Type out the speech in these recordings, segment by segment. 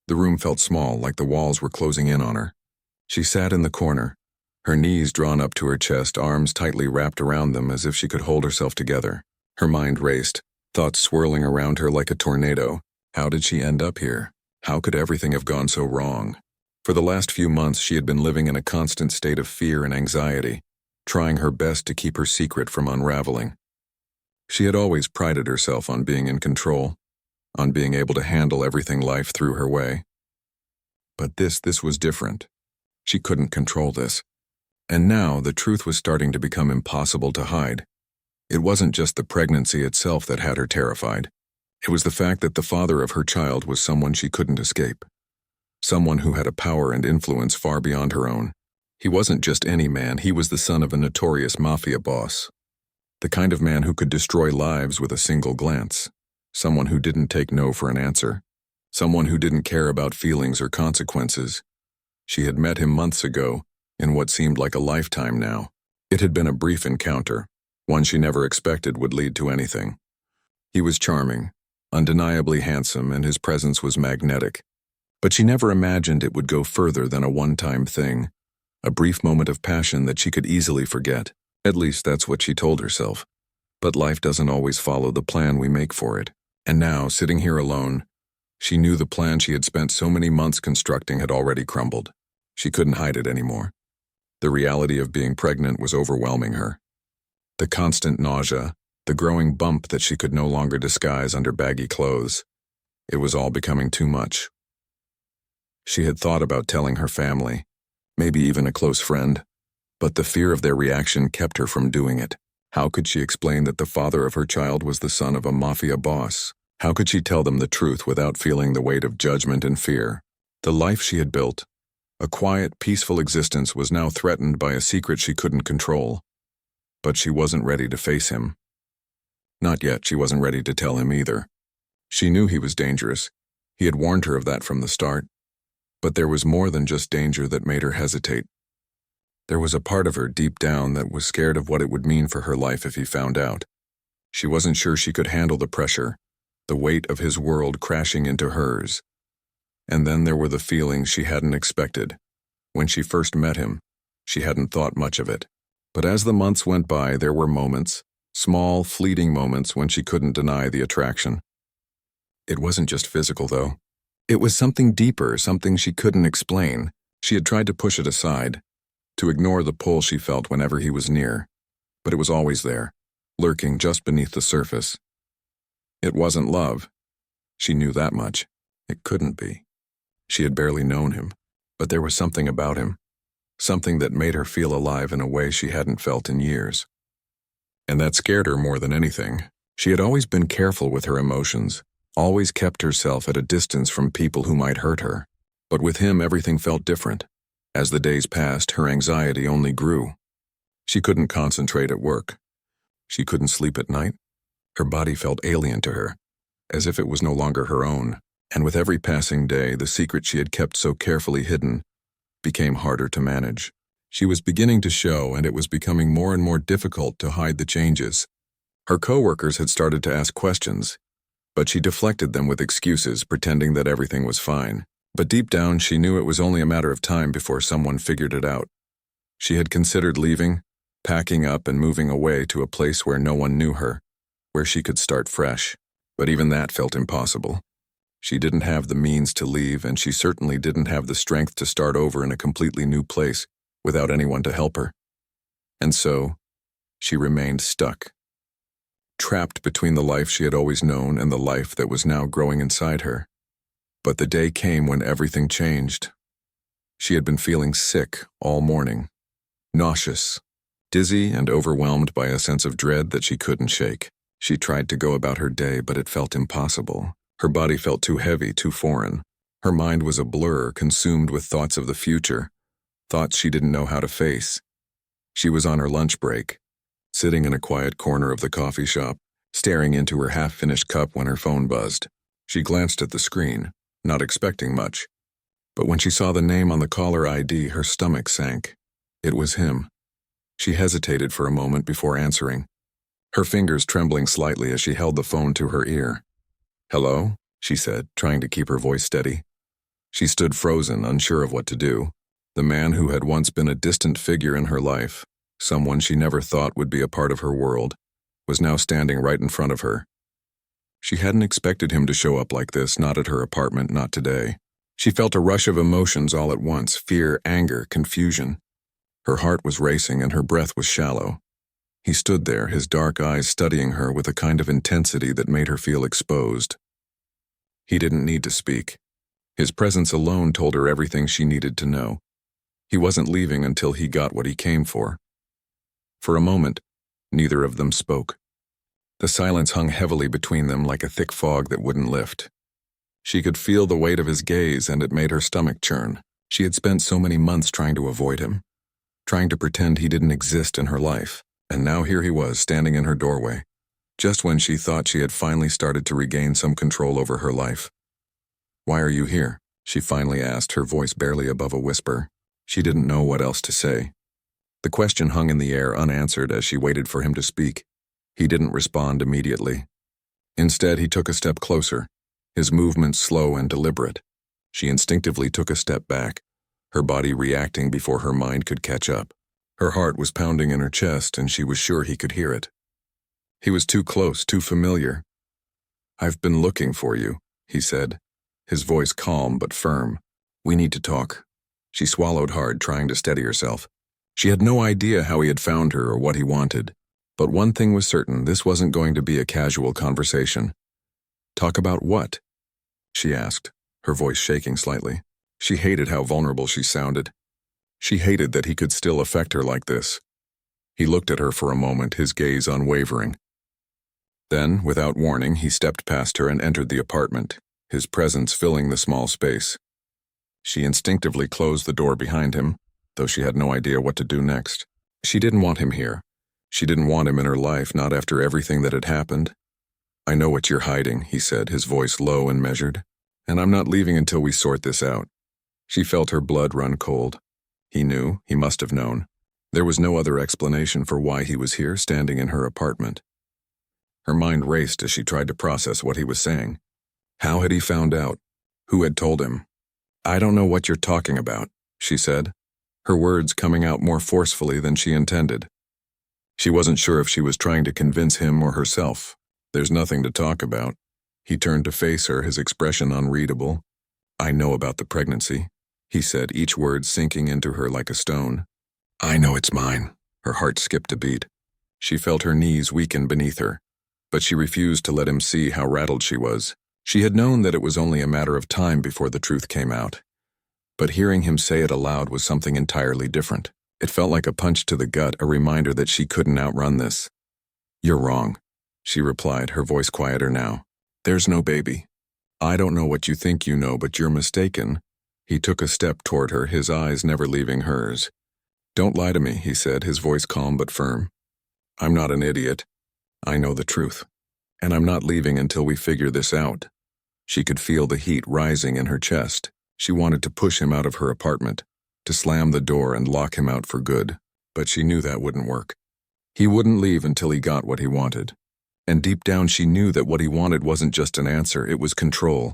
The room felt small, like the walls were closing in on her. She sat in the corner, her knees drawn up to her chest, arms tightly wrapped around them as if she could hold herself together. Her mind raced, thoughts swirling around her like a tornado. How did she end up here? How could everything have gone so wrong? For the last few months, she had been living in a constant state of fear and anxiety, trying her best to keep her secret from unraveling. She had always prided herself on being in control, on being able to handle everything life threw her way. But this was different. She couldn't control this. And now the truth was starting to become impossible to hide. It wasn't just the pregnancy itself that had her terrified. It was the fact that the father of her child was someone she couldn't escape. Someone who had a power and influence far beyond her own. He wasn't just any man, he was the son of a notorious Mafia boss. The kind of man who could destroy lives with a single glance. Someone who didn't take no for an answer. Someone who didn't care about feelings or consequences. She had met him months ago, in what seemed like a lifetime now. It had been a brief encounter, one she never expected would lead to anything. He was charming, undeniably handsome, and his presence was magnetic. But she never imagined it would go further than a one-time thing, a brief moment of passion that she could easily forget. At least that's what she told herself. But life doesn't always follow the plan we make for it. And now, sitting here alone, she knew the plan she had spent so many months constructing had already crumbled. She couldn't hide it anymore. The reality of being pregnant was overwhelming her. The constant nausea, the growing bump that she could no longer disguise under baggy clothes. It was all becoming too much. She had thought about telling her family, maybe even a close friend, but the fear of their reaction kept her from doing it. How could she explain that the father of her child was the son of a Mafia boss? How could she tell them the truth without feeling the weight of judgment and fear? The life she had built, a quiet, peaceful existence, was now threatened by a secret she couldn't control. But she wasn't ready to face him. Not yet. She wasn't ready to tell him either. She knew he was dangerous. He had warned her of that from the start. But there was more than just danger that made her hesitate. There was a part of her deep down that was scared of what it would mean for her life if he found out. She wasn't sure she could handle the pressure, the weight of his world crashing into hers. And then there were the feelings she hadn't expected. When she first met him, she hadn't thought much of it. But as the months went by, there were moments, small, fleeting moments, when she couldn't deny the attraction. It wasn't just physical, though. It was something deeper, something she couldn't explain. She had tried to push it aside, to ignore the pull she felt whenever he was near. But it was always there, lurking just beneath the surface. It wasn't love. She knew that much. It couldn't be. She had barely known him, but there was something about him, something that made her feel alive in a way she hadn't felt in years. And that scared her more than anything. She had always been careful with her emotions, always kept herself at a distance from people who might hurt her. But with him, everything felt different. As the days passed, her anxiety only grew. She couldn't concentrate at work. She couldn't sleep at night. Her body felt alien to her, as if it was no longer her own. And with every passing day, the secret she had kept so carefully hidden became harder to manage. She was beginning to show, and it was becoming more and more difficult to hide the changes. Her coworkers had started to ask questions, but she deflected them with excuses, pretending that everything was fine. But deep down, she knew it was only a matter of time before someone figured it out. She had considered leaving, packing up and moving away to a place where no one knew her, where she could start fresh. But even that felt impossible. She didn't have the means to leave, and she certainly didn't have the strength to start over in a completely new place without anyone to help her. And so, she remained stuck, trapped between the life she had always known and the life that was now growing inside her. But the day came when everything changed. She had been feeling sick all morning, nauseous, dizzy, and overwhelmed by a sense of dread that she couldn't shake. She tried to go about her day, but it felt impossible. Her body felt too heavy, too foreign. Her mind was a blur, consumed with thoughts of the future, thoughts she didn't know how to face. She was on her lunch break, sitting in a quiet corner of the coffee shop, staring into her half-finished cup when her phone buzzed. She glanced at the screen, not expecting much. But when she saw the name on the caller ID, her stomach sank. It was him. She hesitated for a moment before answering, her fingers trembling slightly as she held the phone to her ear. "Hello?" she said, trying to keep her voice steady. She stood frozen, unsure of what to do. The man who had once been a distant figure in her life, someone she never thought would be a part of her world, was now standing right in front of her. She hadn't expected him to show up like this, not at her apartment, not today. She felt a rush of emotions all at once, fear, anger, confusion. Her heart was racing and her breath was shallow. He stood there, his dark eyes studying her with a kind of intensity that made her feel exposed. He didn't need to speak. His presence alone told her everything she needed to know. He wasn't leaving until he got what he came for. For a moment, neither of them spoke. The silence hung heavily between them like a thick fog that wouldn't lift. She could feel the weight of his gaze and it made her stomach churn. She had spent so many months trying to avoid him, trying to pretend he didn't exist in her life, and now here he was standing in her doorway, just when she thought she had finally started to regain some control over her life. "Why are you here?" she finally asked, her voice barely above a whisper. She didn't know what else to say. The question hung in the air unanswered as she waited for him to speak. He didn't respond immediately. Instead, he took a step closer, his movements slow and deliberate. She instinctively took a step back, her body reacting before her mind could catch up. Her heart was pounding in her chest, and she was sure he could hear it. He was too close, too familiar. "I've been looking for you," he said, his voice calm but firm. "We need to talk." She swallowed hard, trying to steady herself. She had no idea how he had found her or what he wanted. But one thing was certain, this wasn't going to be a casual conversation. "Talk about what?" she asked, her voice shaking slightly. She hated how vulnerable she sounded. She hated that he could still affect her like this. He looked at her for a moment, his gaze unwavering. Then, without warning, he stepped past her and entered the apartment, his presence filling the small space. She instinctively closed the door behind him, though she had no idea what to do next. She didn't want him here. She didn't want him in her life, not after everything that had happened. "I know what you're hiding," he said, his voice low and measured. "And I'm not leaving until we sort this out." She felt her blood run cold. He knew, he must have known. There was no other explanation for why he was here, standing in her apartment. Her mind raced as she tried to process what he was saying. How had he found out? Who had told him? "I don't know what you're talking about," she said, her words coming out more forcefully than she intended. She wasn't sure if she was trying to convince him or herself. "There's nothing to talk about." He turned to face her, his expression unreadable. "I know about the pregnancy," he said, each word sinking into her like a stone. "I know it's mine." Her heart skipped a beat. She felt her knees weaken beneath her, but she refused to let him see how rattled she was. She had known that it was only a matter of time before the truth came out. But hearing him say it aloud was something entirely different. It felt like a punch to the gut, a reminder that she couldn't outrun this. "You're wrong," she replied, her voice quieter now. "There's no baby. I don't know what you think you know, but you're mistaken." He took a step toward her, his eyes never leaving hers. "Don't lie to me," he said, his voice calm but firm. "I'm not an idiot. I know the truth. And I'm not leaving until we figure this out." She could feel the heat rising in her chest. She wanted to push him out of her apartment, to slam the door and lock him out for good, but she knew that wouldn't work. He wouldn't leave until he got what he wanted. And deep down she knew that what he wanted wasn't just an answer, it was control.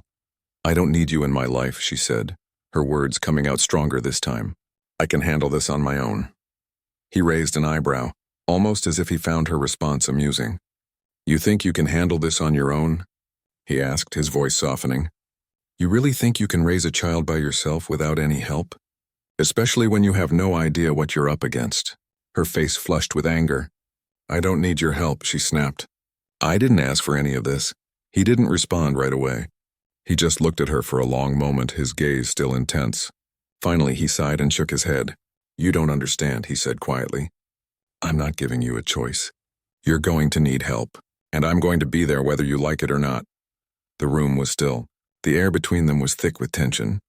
"I don't need you in my life," she said, her words coming out stronger this time. "I can handle this on my own." He raised an eyebrow, almost as if he found her response amusing. "You think you can handle this on your own?" he asked, his voice softening. "You really think you can raise a child by yourself without any help? Especially when you have no idea what you're up against." Her face flushed with anger. "I don't need your help," she snapped. "I didn't ask for any of this." He didn't respond right away. He just looked at her for a long moment, his gaze still intense. Finally, he sighed and shook his head. "You don't understand," he said quietly. "I'm not giving you a choice. You're going to need help, and I'm going to be there whether you like it or not." The room was still. The air between them was thick with tension,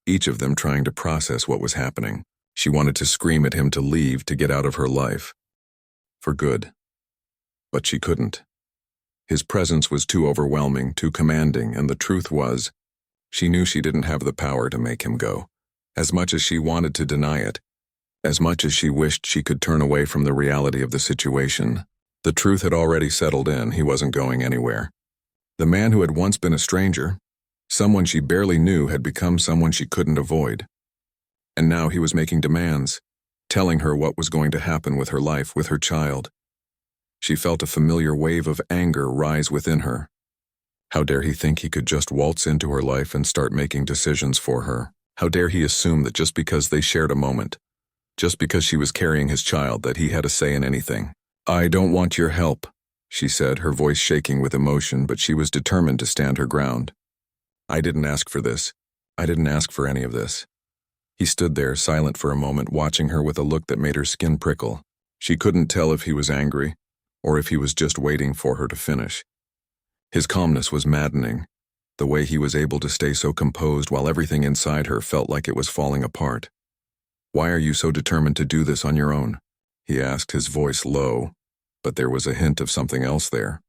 each of them trying to process what was happening. She wanted to scream at him to leave, to get out of her life. For good. But she couldn't. His presence was too overwhelming, too commanding, and the truth was, she knew she didn't have the power to make him go. As much as she wanted to deny it, as much as she wished she could turn away from the reality of the situation, the truth had already settled in. He wasn't going anywhere. The man who had once been a stranger, Someone she barely knew had become someone she couldn't avoid. And now he was making demands, telling her what was going to happen with her life, with her child. She felt a familiar wave of anger rise within her. How dare he think he could just waltz into her life and start making decisions for her? How dare he assume that just because they shared a moment, just because she was carrying his child, that he had a say in anything? "I don't want your help," she said, her voice shaking with emotion, but she was determined to stand her ground. "I didn't ask for this. I didn't ask for any of this." He stood there, silent for a moment, watching her with a look that made her skin prickle. She couldn't tell if he was angry, or if he was just waiting for her to finish. His calmness was maddening, the way he was able to stay so composed while everything inside her felt like it was falling apart. "Why are you so determined to do this on your own?" he asked, his voice low, but there was a hint of something else there,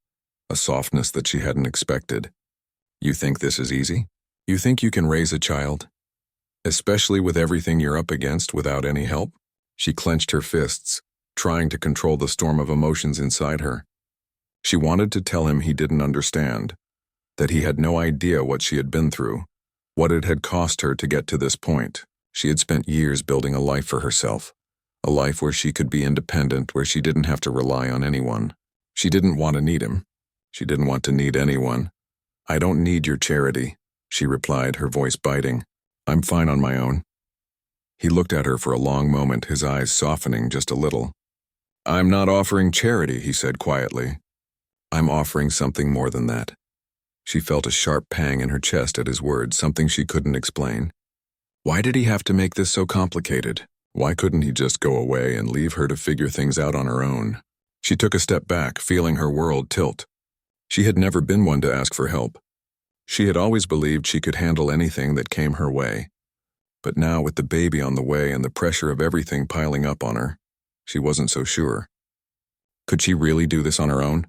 a softness that she hadn't expected. "You think this is easy? You think you can raise a child? Especially with everything you're up against, without any help?" She clenched her fists, trying to control the storm of emotions inside her. She wanted to tell him he didn't understand, that he had no idea what she had been through, what it had cost her to get to this point. She had spent years building a life for herself, a life where she could be independent, where she didn't have to rely on anyone. She didn't want to need him. She didn't want to need anyone. "I don't need your charity," she replied, her voice biting. "I'm fine on my own." He looked at her for a long moment, his eyes softening just a little. "I'm not offering charity," he said quietly. "I'm offering something more than that." She felt a sharp pang in her chest at his words, something she couldn't explain. Why did he have to make this so complicated? Why couldn't he just go away and leave her to figure things out on her own? She took a step back, feeling her world tilt. She had never been one to ask for help. She had always believed she could handle anything that came her way. But now, with the baby on the way and the pressure of everything piling up on her, she wasn't so sure. Could she really do this on her own?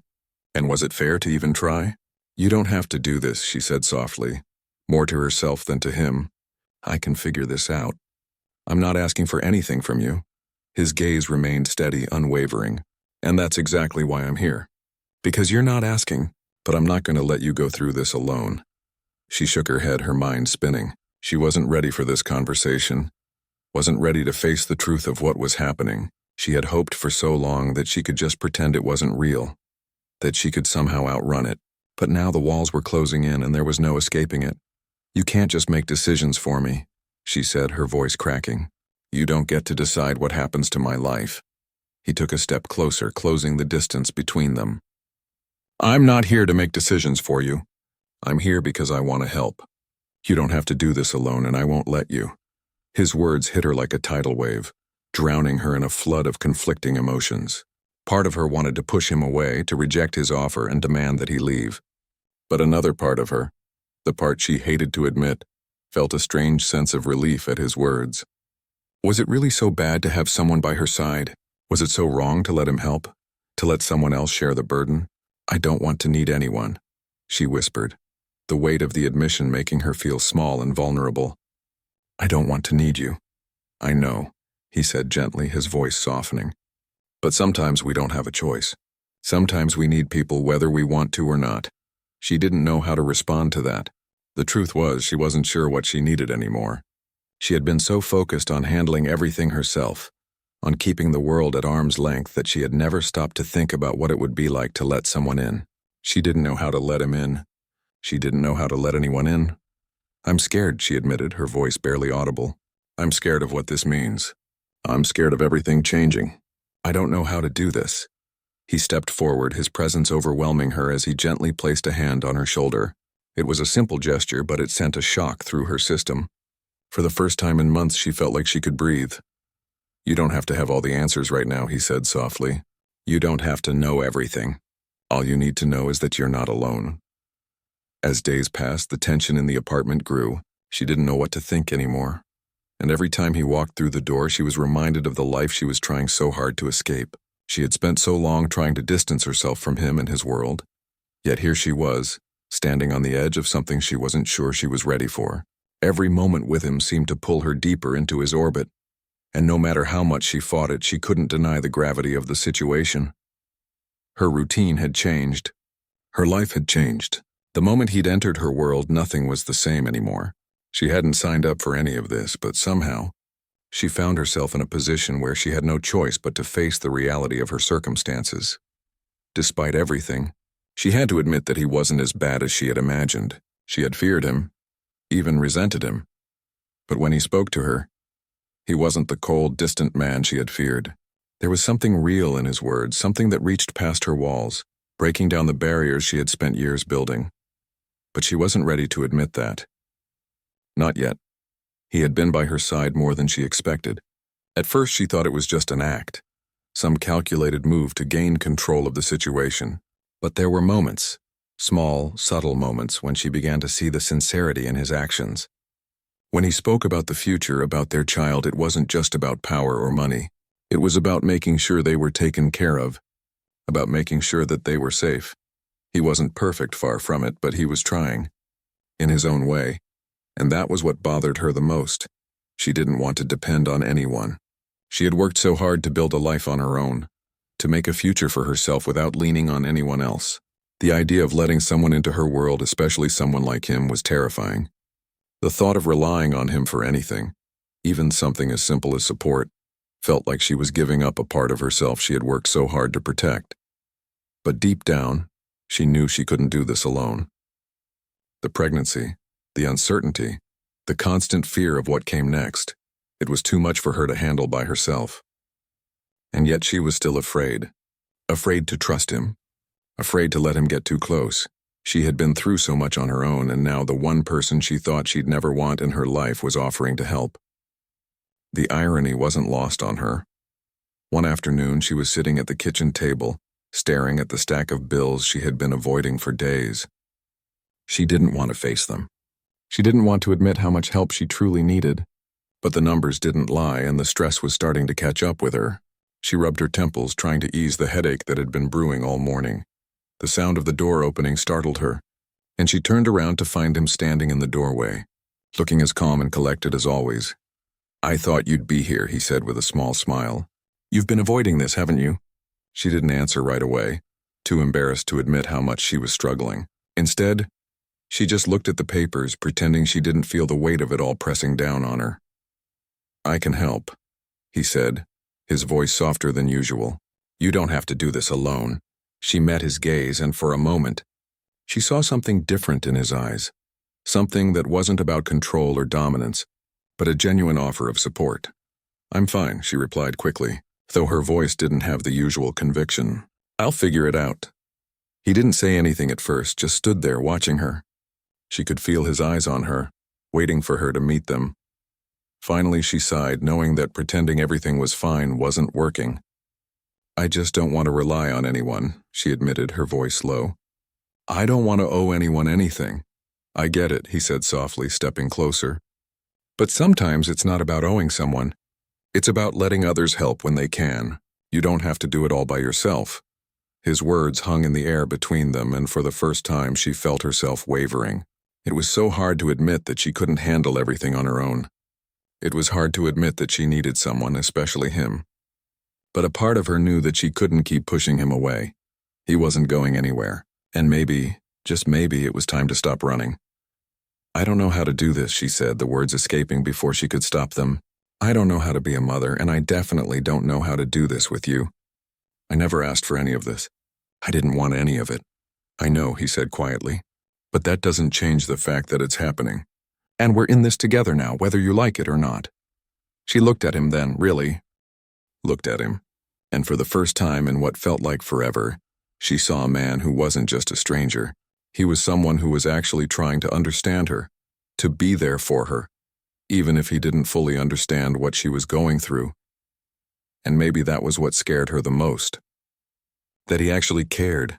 And was it fair to even try? "You don't have to do this," she said softly, more to herself than to him. "I can figure this out. I'm not asking for anything from you." His gaze remained steady, unwavering. "And that's exactly why I'm here. Because you're not asking, but I'm not going to let you go through this alone." She shook her head, her mind spinning. She wasn't ready for this conversation, wasn't ready to face the truth of what was happening. She had hoped for so long that she could just pretend it wasn't real, that she could somehow outrun it. But now the walls were closing in and there was no escaping it. "You can't just make decisions for me," she said, her voice cracking. "You don't get to decide what happens to my life." He took a step closer, closing the distance between them. "I'm not here to make decisions for you. I'm here because I want to help. You don't have to do this alone, and I won't let you." His words hit her like a tidal wave, drowning her in a flood of conflicting emotions. Part of her wanted to push him away, to reject his offer and demand that he leave. But another part of her, the part she hated to admit, felt a strange sense of relief at his words. Was it really so bad to have someone by her side? Was it so wrong to let him help? To let someone else share the burden? "I don't want to need anyone," she whispered, the weight of the admission making her feel small and vulnerable. "I don't want to need you." "I know," he said gently, his voice softening. "But sometimes we don't have a choice. Sometimes we need people whether we want to or not." She didn't know how to respond to that. The truth was, she wasn't sure what she needed anymore. She had been so focused on handling everything herself, on keeping the world at arm's length, that she had never stopped to think about what it would be like to let someone in. She didn't know how to let him in. She didn't know how to let anyone in. "I'm scared," she admitted, her voice barely audible. "I'm scared of what this means. I'm scared of everything changing. I don't know how to do this." He stepped forward, his presence overwhelming her as he gently placed a hand on her shoulder. It was a simple gesture, but it sent a shock through her system. For the first time in months, she felt like she could breathe. "You don't have to have all the answers right now," he said softly. "You don't have to know everything. All you need to know is that you're not alone." As days passed, the tension in the apartment grew. She didn't know what to think anymore. And every time he walked through the door, she was reminded of the life she was trying so hard to escape. She had spent so long trying to distance herself from him and his world. Yet here she was, standing on the edge of something she wasn't sure she was ready for. Every moment with him seemed to pull her deeper into his orbit, and no matter how much she fought it, she couldn't deny the gravity of the situation. Her routine had changed. Her life had changed. The moment he'd entered her world, nothing was the same anymore. She hadn't signed up for any of this, but somehow, she found herself in a position where she had no choice but to face the reality of her circumstances. Despite everything, she had to admit that he wasn't as bad as she had imagined. She had feared him, even resented him. But when he spoke to her, he wasn't the cold, distant man she had feared. There was something real in his words, something that reached past her walls, breaking down the barriers she had spent years building. But she wasn't ready to admit that. Not yet. He had been by her side more than she expected. At first she thought it was just an act, some calculated move to gain control of the situation. But there were moments, small, subtle moments, when she began to see the sincerity in his actions. When he spoke about the future, about their child, it wasn't just about power or money. It was about making sure they were taken care of, about making sure that they were safe. He wasn't perfect, far from it, but he was trying, in his own way. And that was what bothered her the most. She didn't want to depend on anyone. She had worked so hard to build a life on her own, to make a future for herself without leaning on anyone else. The idea of letting someone into her world, especially someone like him, was terrifying. The thought of relying on him for anything, even something as simple as support, felt like she was giving up a part of herself she had worked so hard to protect. But deep down, she knew she couldn't do this alone. The pregnancy, the uncertainty, the constant fear of what came next, it was too much for her to handle by herself. And yet she was still afraid. Afraid to trust him. Afraid to let him get too close. She had been through so much on her own, and now the one person she thought she'd never want in her life was offering to help. The irony wasn't lost on her. One afternoon, she was sitting at the kitchen table, staring at the stack of bills she had been avoiding for days. She didn't want to face them. She didn't want to admit how much help she truly needed. But the numbers didn't lie, and the stress was starting to catch up with her. She rubbed her temples, trying to ease the headache that had been brewing all morning. The sound of the door opening startled her, and she turned around to find him standing in the doorway, looking as calm and collected as always. "I thought you'd be here," he said with a small smile. "You've been avoiding this, haven't you?" She didn't answer right away, too embarrassed to admit how much she was struggling. Instead, she just looked at the papers, pretending she didn't feel the weight of it all pressing down on her. "I can help," he said, his voice softer than usual. "You don't have to do this alone." She met his gaze, and for a moment, she saw something different in his eyes. Something that wasn't about control or dominance, but a genuine offer of support. "I'm fine," she replied quickly, though her voice didn't have the usual conviction. "I'll figure it out." He didn't say anything at first, just stood there watching her. She could feel his eyes on her, waiting for her to meet them. Finally, she sighed, knowing that pretending everything was fine wasn't working. "I just don't want to rely on anyone," she admitted, her voice low. "I don't want to owe anyone anything." "I get it," he said softly, stepping closer. "But sometimes it's not about owing someone. It's about letting others help when they can. You don't have to do it all by yourself." His words hung in the air between them, and for the first time she felt herself wavering. It was so hard to admit that she couldn't handle everything on her own. It was hard to admit that she needed someone, especially him. But a part of her knew that she couldn't keep pushing him away. He wasn't going anywhere, and maybe, just maybe, it was time to stop running. "I don't know how to do this," she said, the words escaping before she could stop them. "I don't know how to be a mother, and I definitely don't know how to do this with you. I never asked for any of this. I didn't want any of it." "I know," he said quietly, "but that doesn't change the fact that it's happening. And we're in this together now, whether you like it or not." She looked at him then, really looked at him. And for the first time in what felt like forever, she saw a man who wasn't just a stranger. He was someone who was actually trying to understand her, to be there for her, even if he didn't fully understand what she was going through. And maybe that was what scared her the most. That he actually cared.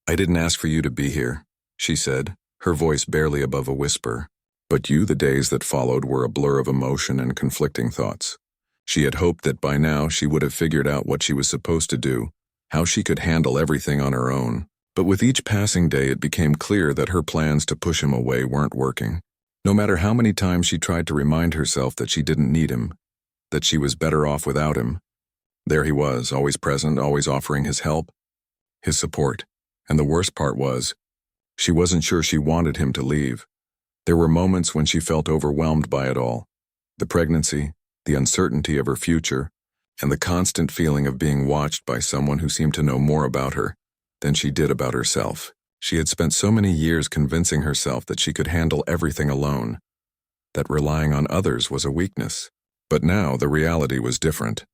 "I didn't ask for you to be here," she said, her voice barely above a whisper. But the days that followed were a blur of emotion and conflicting thoughts. She had hoped that by now she would have figured out what she was supposed to do, how she could handle everything on her own. But with each passing day it became clear that her plans to push him away weren't working. No matter how many times she tried to remind herself that she didn't need him, that she was better off without him, there he was, always present, always offering his help, his support. And the worst part was, She wasn't sure she wanted him to leave. There were moments when she felt overwhelmed by it all. The pregnancy, the uncertainty of her future, and the constant feeling of being watched by someone who seemed to know more about her than she did about herself. She had spent so many years convincing herself that she could handle everything alone, that relying on others was a weakness. But now the reality was different.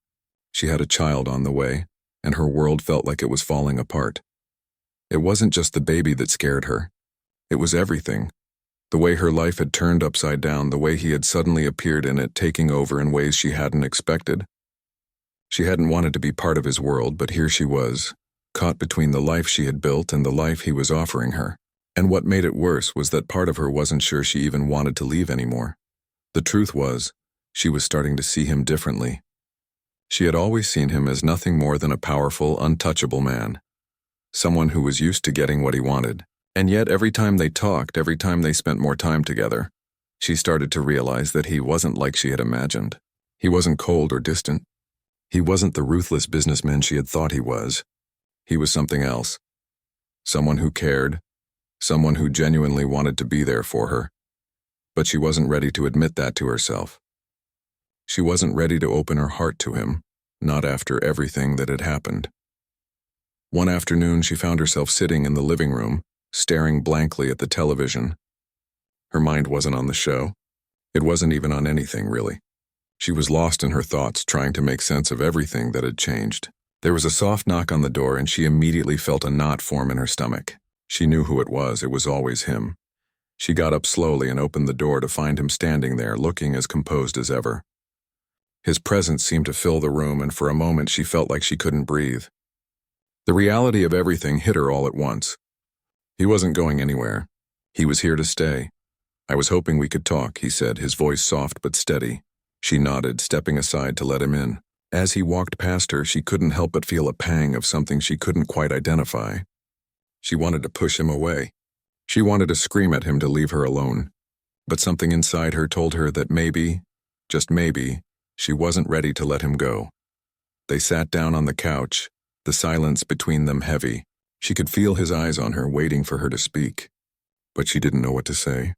She had a child on the way, and her world felt like it was falling apart. It wasn't just the baby that scared her. It was everything. The way her life had turned upside down, the way he had suddenly appeared in it, taking over in ways she hadn't expected. She hadn't wanted to be part of his world, but here she was, caught between the life she had built and the life he was offering her. And what made it worse was that part of her wasn't sure she even wanted to leave anymore. The truth was, she was starting to see him differently. She had always seen him as nothing more than a powerful, untouchable man. Someone who was used to getting what he wanted. And yet every time they talked, every time they spent more time together, she started to realize that he wasn't like she had imagined. He wasn't cold or distant. He wasn't the ruthless businessman she had thought he was. He was something else. Someone who cared. Someone who genuinely wanted to be there for her. But she wasn't ready to admit that to herself. She wasn't ready to open her heart to him, not after everything that had happened. One afternoon, she found herself sitting in the living room, staring blankly at the television. Her mind wasn't on the show. It wasn't even on anything, really. She was lost in her thoughts, trying to make sense of everything that had changed. There was a soft knock on the door, and she immediately felt a knot form in her stomach. She knew who it was. It was always him. She got up slowly and opened the door to find him standing there, looking as composed as ever. His presence seemed to fill the room, and for a moment she felt like she couldn't breathe. The reality of everything hit her all at once. He wasn't going anywhere. He was here to stay. "I was hoping we could talk," he said, his voice soft but steady. She nodded, stepping aside to let him in. As he walked past her, she couldn't help but feel a pang of something she couldn't quite identify. She wanted to push him away. She wanted to scream at him to leave her alone. But something inside her told her that maybe, just maybe, she wasn't ready to let him go. They sat down on the couch, the silence between them heavy. She could feel his eyes on her, waiting for her to speak. But she didn't know what to say.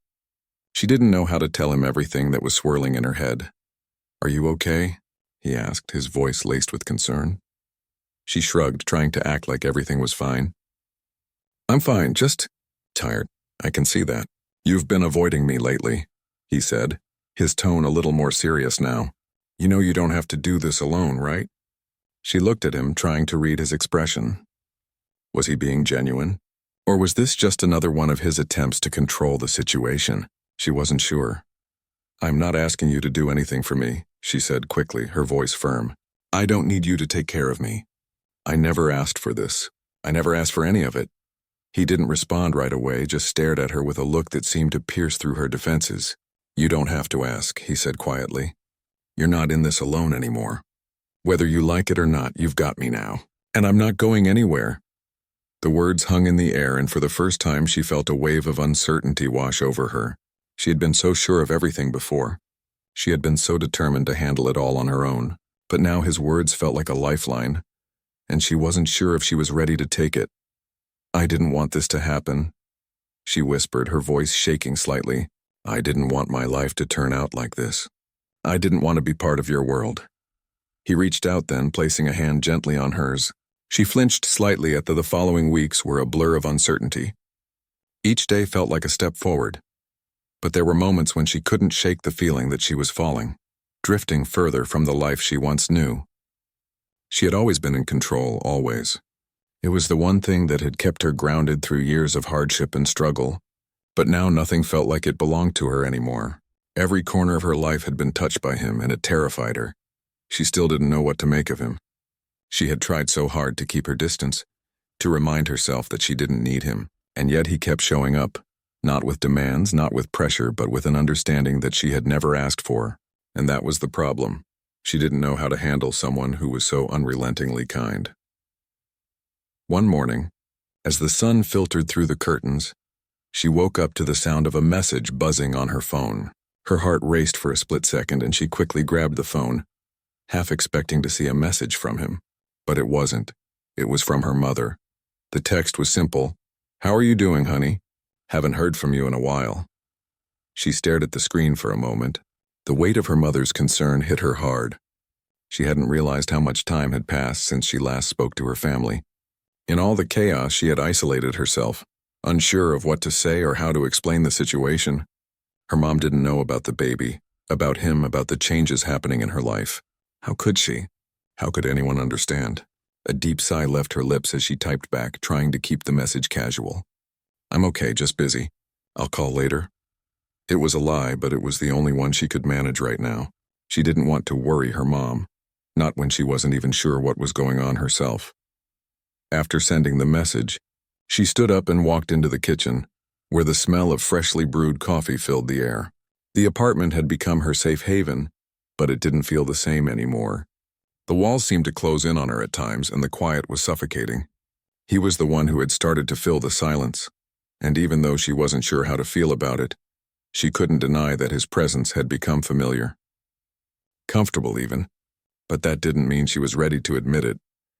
She didn't know how to tell him everything that was swirling in her head. "Are you okay?" he asked, his voice laced with concern. She shrugged, trying to act like everything was fine. "I'm fine, just tired. I can see that. You've been avoiding me lately," he said, his tone a little more serious now. "You know you don't have to do this alone, right?" She looked at him, trying to read his expression. Was he being genuine? Or was this just another one of his attempts to control the situation? She wasn't sure. "I'm not asking you to do anything for me," she said quickly, her voice firm. "I don't need you to take care of me. I never asked for this. I never asked for any of it." He didn't respond right away, just stared at her with a look that seemed to pierce through her defenses. "You don't have to ask," he said quietly. "You're not in this alone anymore. Whether you like it or not, you've got me now. And I'm not going anywhere." The words hung in the air, and for the first time she felt a wave of uncertainty wash over her. She had been so sure of everything before. She had been so determined to handle it all on her own. But now his words felt like a lifeline, and she wasn't sure if she was ready to take it. "I didn't want this to happen," she whispered, her voice shaking slightly. "I didn't want my life to turn out like this. I didn't want to be part of your world." He reached out then, placing a hand gently on hers. She flinched slightly at the following weeks were a blur of uncertainty. Each day felt like a step forward. But there were moments when she couldn't shake the feeling that she was falling, drifting further from the life she once knew. She had always been in control, always. It was the one thing that had kept her grounded through years of hardship and struggle. But now nothing felt like it belonged to her anymore. Every corner of her life had been touched by him, and it terrified her. She still didn't know what to make of him. She had tried so hard to keep her distance, to remind herself that she didn't need him, and yet he kept showing up, not with demands, not with pressure, but with an understanding that she had never asked for, and that was the problem. She didn't know how to handle someone who was so unrelentingly kind. One morning, as the sun filtered through the curtains, she woke up to the sound of a message buzzing on her phone. Her heart raced for a split second, and she quickly grabbed the phone, half expecting to see a message from him. But it wasn't. It was from her mother. The text was simple. "How are you doing, honey? Haven't heard from you in a while." She stared at the screen for a moment. The weight of her mother's concern hit her hard. She hadn't realized how much time had passed since she last spoke to her family. In all the chaos, she had isolated herself, unsure of what to say or how to explain the situation. Her mom didn't know about the baby, about him, about the changes happening in her life. How could she? How could anyone understand? A deep sigh left her lips as she typed back, trying to keep the message casual. "I'm okay, just busy. I'll call later." It was a lie, but it was the only one she could manage right now. She didn't want to worry her mom, not when she wasn't even sure what was going on herself. After sending the message, she stood up and walked into the kitchen, where the smell of freshly brewed coffee filled the air. The apartment had become her safe haven, but it didn't feel the same anymore. The walls seemed to close in on her at times, and the quiet was suffocating. He was the one who had started to fill the silence, and even though she wasn't sure how to feel about it, she couldn't deny that his presence had become familiar. Comfortable even, but that didn't mean she was ready to admit it.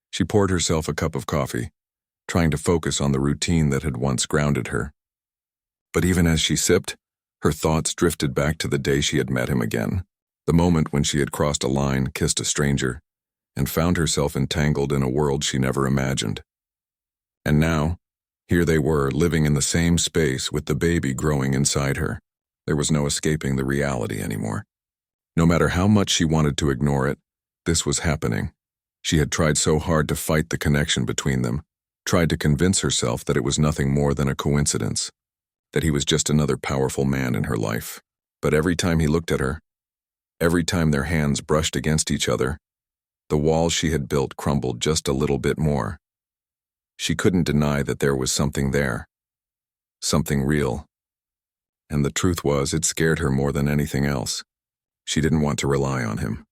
She poured herself a cup of coffee, trying to focus on the routine that had once grounded her. But even as she sipped, her thoughts drifted back to the day she had met him again, the moment when she had crossed a line, kissed a stranger, and found herself entangled in a world she never imagined. And now, here they were, living in the same space with the baby growing inside her. There was no escaping the reality anymore. No matter how much she wanted to ignore it, this was happening. She had tried so hard to fight the connection between them, tried to convince herself that it was nothing more than a coincidence, that he was just another powerful man in her life. But every time he looked at her, every time their hands brushed against each other, the walls she had built crumbled just a little bit more. She couldn't deny that there was something there, something real. And the truth was, it scared her more than anything else. She didn't want to rely on him.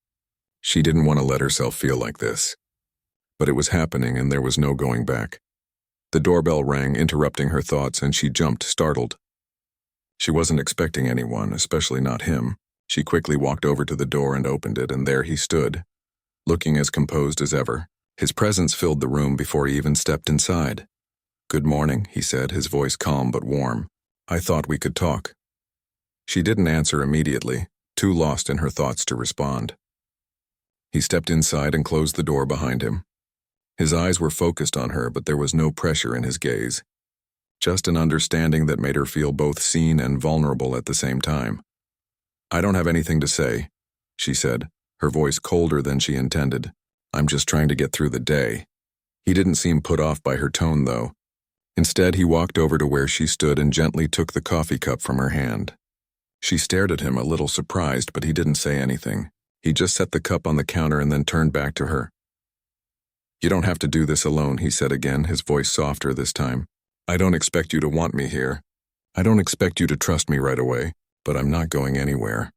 She didn't want to let herself feel like this. But it was happening, and there was no going back. The doorbell rang, interrupting her thoughts, and she jumped, startled. She wasn't expecting anyone, especially not him. She quickly walked over to the door and opened it, and there he stood, looking as composed as ever. His presence filled the room before he even stepped inside. "Good morning," he said, his voice calm but warm. "I thought we could talk." She didn't answer immediately, too lost in her thoughts to respond. He stepped inside and closed the door behind him. His eyes were focused on her, but there was no pressure in his gaze. Just an understanding that made her feel both seen and vulnerable at the same time. "I don't have anything to say," she said, her voice colder than she intended. "I'm just trying to get through the day." He didn't seem put off by her tone, though. Instead, he walked over to where she stood and gently took the coffee cup from her hand. She stared at him, a little surprised, but he didn't say anything. He just set the cup on the counter and then turned back to her. "You don't have to do this alone," he said again, his voice softer this time. "I don't expect you to want me here. I don't expect you to trust me right away, but I'm not going anywhere."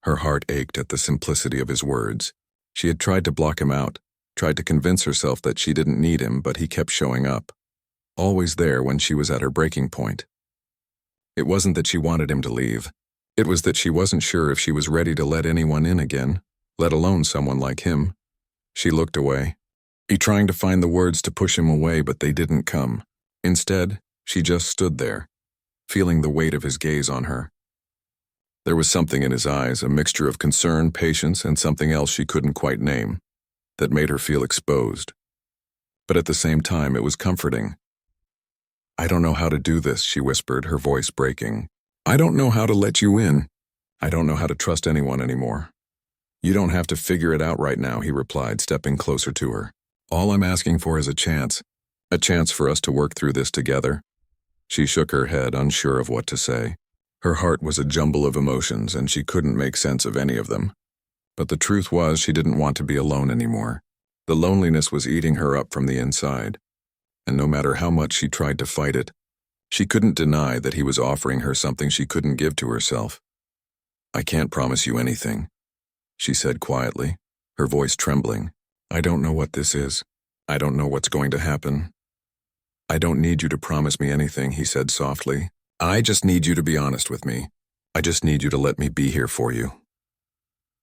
Her heart ached at the simplicity of his words. She had tried to block him out, tried to convince herself that she didn't need him, but he kept showing up, always there when she was at her breaking point. It wasn't that she wanted him to leave. It was that she wasn't sure if she was ready to let anyone in again, let alone someone like him. She looked away, trying to find the words to push him away, but they didn't come. Instead, she just stood there, feeling the weight of his gaze on her. There was something in his eyes, a mixture of concern, patience, and something else she couldn't quite name, that made her feel exposed. But at the same time, it was comforting. "I don't know how to do this," she whispered, her voice breaking. "I don't know how to let you in. I don't know how to trust anyone anymore." "You don't have to figure it out right now," he replied, stepping closer to her. "All I'm asking for is a chance for us to work through this together." She shook her head, unsure of what to say. Her heart was a jumble of emotions, and she couldn't make sense of any of them. But the truth was, she didn't want to be alone anymore. The loneliness was eating her up from the inside, and no matter how much she tried to fight it, she couldn't deny that he was offering her something she couldn't give to herself. "I can't promise you anything," she said quietly, her voice trembling. "I don't know what this is. I don't know what's going to happen." "I don't need you to promise me anything," he said softly. "I just need you to be honest with me. I just need you to let me be here for you."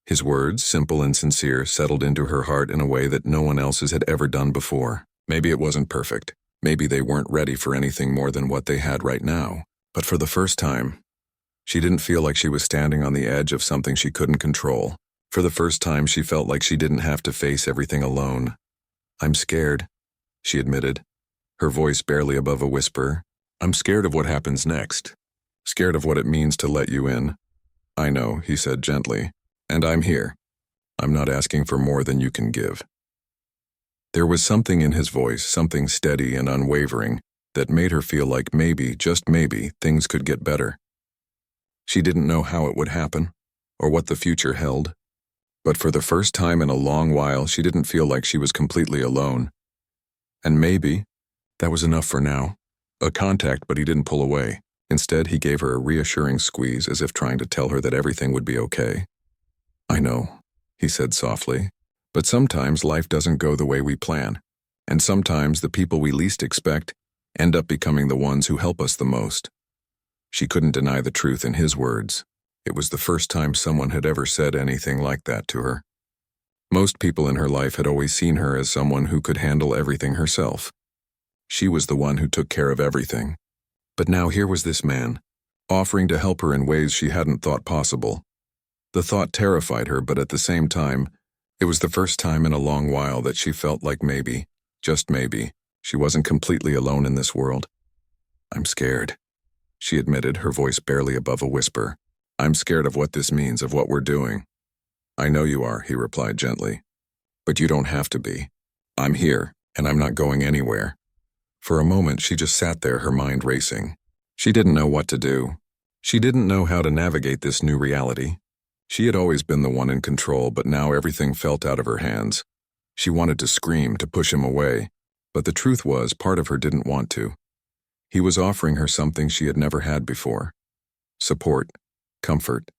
His words, simple and sincere, settled into her heart in a way that no one else's had ever done before. Maybe it wasn't perfect. Maybe they weren't ready for anything more than what they had right now. But for the first time, she didn't feel like she was standing on the edge of something she couldn't control. For the first time, she felt like she didn't have to face everything alone. "I'm scared," she admitted, her voice barely above a whisper. "I'm scared of what happens next. Scared of what it means to let you in." "I know," he said gently, "and I'm here. I'm not asking for more than you can give." There was something in his voice, something steady and unwavering, that made her feel like maybe, just maybe, things could get better. She didn't know how it would happen, or what the future held, but for the first time in a long while, she didn't feel like she was completely alone. And maybe that was enough for now. A contact, but he didn't pull away. Instead, he gave her a reassuring squeeze, as if trying to tell her that everything would be okay. "I know," he said softly, "but sometimes life doesn't go the way we plan, and sometimes the people we least expect end up becoming the ones who help us the most." She couldn't deny the truth in his words. It was the first time someone had ever said anything like that to her. Most people in her life had always seen her as someone who could handle everything herself. She was the one who took care of everything. But now here was this man, offering to help her in ways she hadn't thought possible. The thought terrified her, but at the same time, it was the first time in a long while that she felt like maybe, just maybe, she wasn't completely alone in this world. "I'm scared," she admitted, her voice barely above a whisper. "I'm scared of what this means, of what we're doing." "I know you are," he replied gently. "But you don't have to be. I'm here, and I'm not going anywhere." For a moment, she just sat there, her mind racing. She didn't know what to do. She didn't know how to navigate this new reality. She had always been the one in control, but now everything felt out of her hands. She wanted to scream, to push him away, but the truth was, part of her didn't want to. He was offering her something she had never had before. Support, comfort,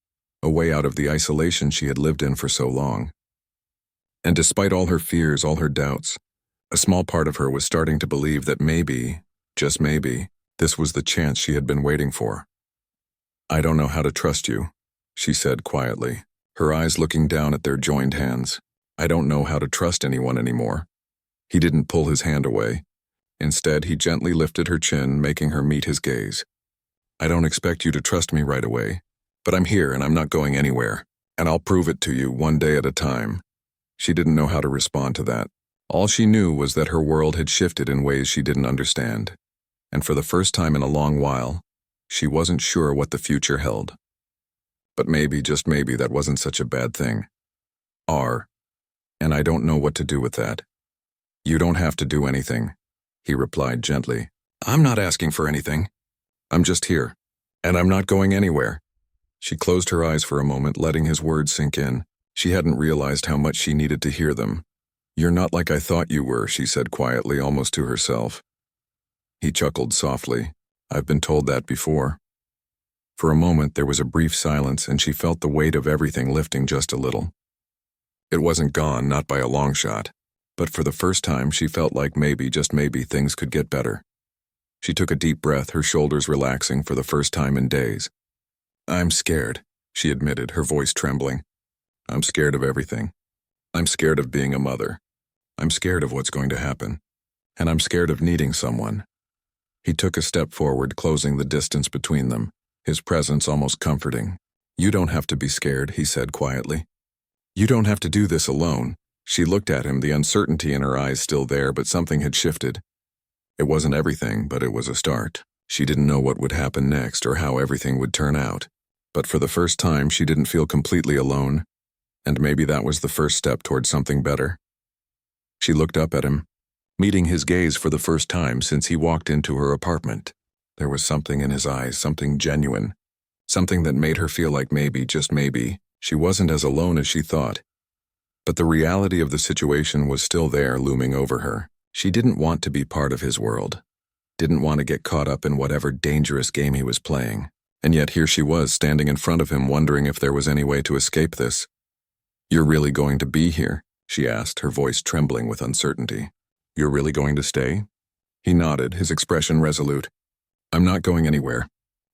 a way out of the isolation she had lived in for so long. And despite all her fears, all her doubts, a small part of her was starting to believe that maybe, just maybe, this was the chance she had been waiting for. "I don't know how to trust you," she said quietly, her eyes looking down at their joined hands. "I don't know how to trust anyone anymore." He didn't pull his hand away. Instead, he gently lifted her chin, making her meet his gaze. "I don't expect you to trust me right away, but I'm here and I'm not going anywhere, and I'll prove it to you one day at a time." She didn't know how to respond to that. All she knew was that her world had shifted in ways she didn't understand, and for the first time in a long while, she wasn't sure what the future held. But maybe, just maybe, that wasn't such a bad thing. And I don't know what to do with that. "You don't have to do anything," he replied gently. "I'm not asking for anything. I'm just here, and I'm not going anywhere." She closed her eyes for a moment, letting his words sink in. She hadn't realized how much she needed to hear them. "You're not like I thought you were," she said quietly, almost to herself. He chuckled softly. "I've been told that before." For a moment, there was a brief silence, and she felt the weight of everything lifting just a little. It wasn't gone, not by a long shot, but for the first time, she felt like maybe, just maybe, things could get better. She took a deep breath, her shoulders relaxing for the first time in days. "I'm scared," she admitted, her voice trembling. "I'm scared of everything. I'm scared of being a mother. I'm scared of what's going to happen. And I'm scared of needing someone." He took a step forward, closing the distance between them, his presence almost comforting. "You don't have to be scared," he said quietly. "You don't have to do this alone." She looked at him, the uncertainty in her eyes still there, but something had shifted. It wasn't everything, but it was a start. She didn't know what would happen next or how everything would turn out. But for the first time, she didn't feel completely alone, and maybe that was the first step toward something better. She looked up at him, meeting his gaze for the first time since he walked into her apartment. There was something in his eyes, something genuine, something that made her feel like maybe, just maybe, she wasn't as alone as she thought. But the reality of the situation was still there, looming over her. She didn't want to be part of his world, didn't want to get caught up in whatever dangerous game he was playing. And yet here she was, standing in front of him, wondering if there was any way to escape this. "You're really going to be here?" she asked, her voice trembling with uncertainty. "You're really going to stay?" He nodded, his expression resolute. "I'm not going anywhere.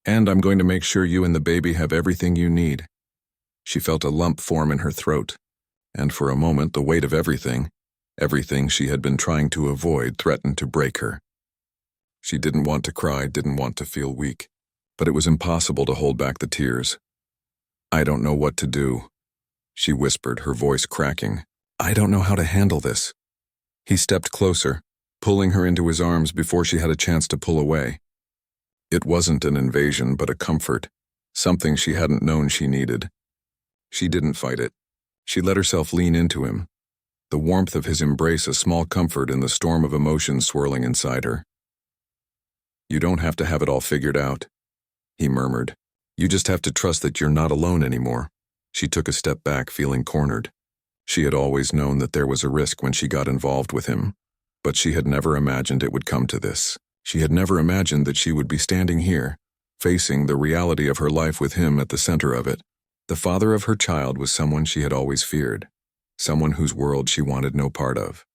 And I'm going to make sure you and the baby have everything you need." She felt a lump form in her throat, and for a moment the weight of everything she had been trying to avoid, threatened to break her. She didn't want to cry, didn't want to feel weak, but it was impossible to hold back the tears. "I don't know what to do," she whispered, her voice cracking. "I don't know how to handle this." He stepped closer, pulling her into his arms before she had a chance to pull away. It wasn't an invasion, but a comfort, something she hadn't known she needed. She didn't fight it. She let herself lean into him, the warmth of his embrace a small comfort in the storm of emotions swirling inside her. "You don't have to have it all figured out," he murmured. "You just have to trust that you're not alone anymore." She took a step back, feeling cornered. She had always known that there was a risk when she got involved with him, but she had never imagined it would come to this. She had never imagined that she would be standing here, facing the reality of her life with him at the center of it. The father of her child was someone she had always feared, someone whose world she wanted no part of.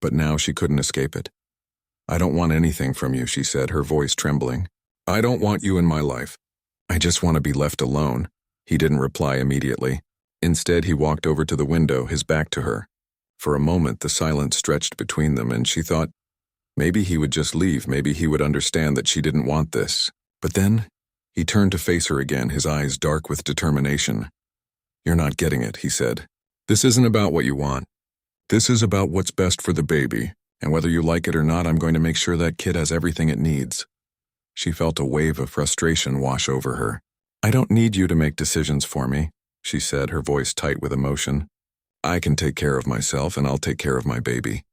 But now she couldn't escape it. "I don't want anything from you," she said, her voice trembling. "I don't want you in my life. I just want to be left alone." He didn't reply immediately. Instead, he walked over to the window, his back to her. For a moment, the silence stretched between them, and she thought, maybe he would just leave, maybe he would understand that she didn't want this. But then, he turned to face her again, his eyes dark with determination. "You're not getting it," he said. "This isn't about what you want. This is about what's best for the baby, and whether you like it or not, I'm going to make sure that kid has everything it needs." She felt a wave of frustration wash over her. "I don't need you to make decisions for me," she said, her voice tight with emotion. "I can take care of myself, and I'll take care of my baby.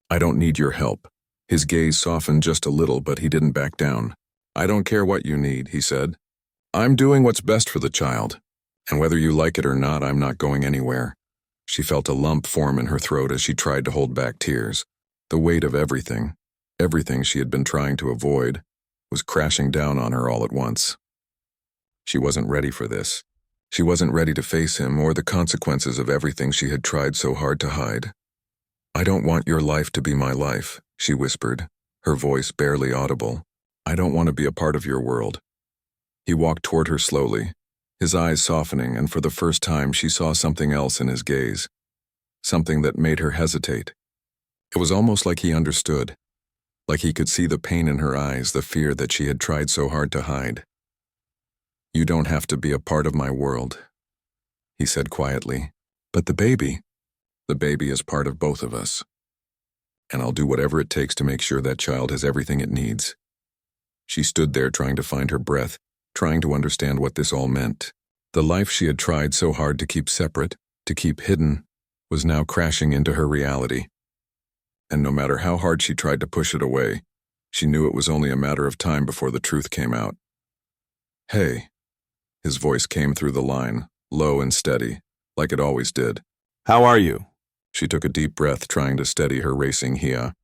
I don't need your help." His gaze softened just a little, but he didn't back down. "I don't care what you need," he said. "I'm doing what's best for the child, and whether you like it or not, I'm not going anywhere." She felt a lump form in her throat as she tried to hold back tears. The weight of everything she had been trying to avoid, was crashing down on her all at once. She wasn't ready for this. She wasn't ready to face him or the consequences of everything she had tried so hard to hide. "I don't want your life to be my life," she whispered, her voice barely audible. "I don't want to be a part of your world." He walked toward her slowly, his eyes softening, and for the first time she saw something else in his gaze, something that made her hesitate. It was almost like he understood, like he could see the pain in her eyes, the fear that she had tried so hard to hide. "You don't have to be a part of my world," he said quietly. "But the baby is part of both of us. And I'll do whatever it takes to make sure that child has everything it needs." She stood there trying to find her breath, trying to understand what this all meant. The life she had tried so hard to keep separate, to keep hidden, was now crashing into her reality. And no matter how hard she tried to push it away, she knew it was only a matter of time before the truth came out. "Hey." His voice came through the line, low and steady, like it always did. "How are you?" She took a deep breath, trying to steady her racing hia.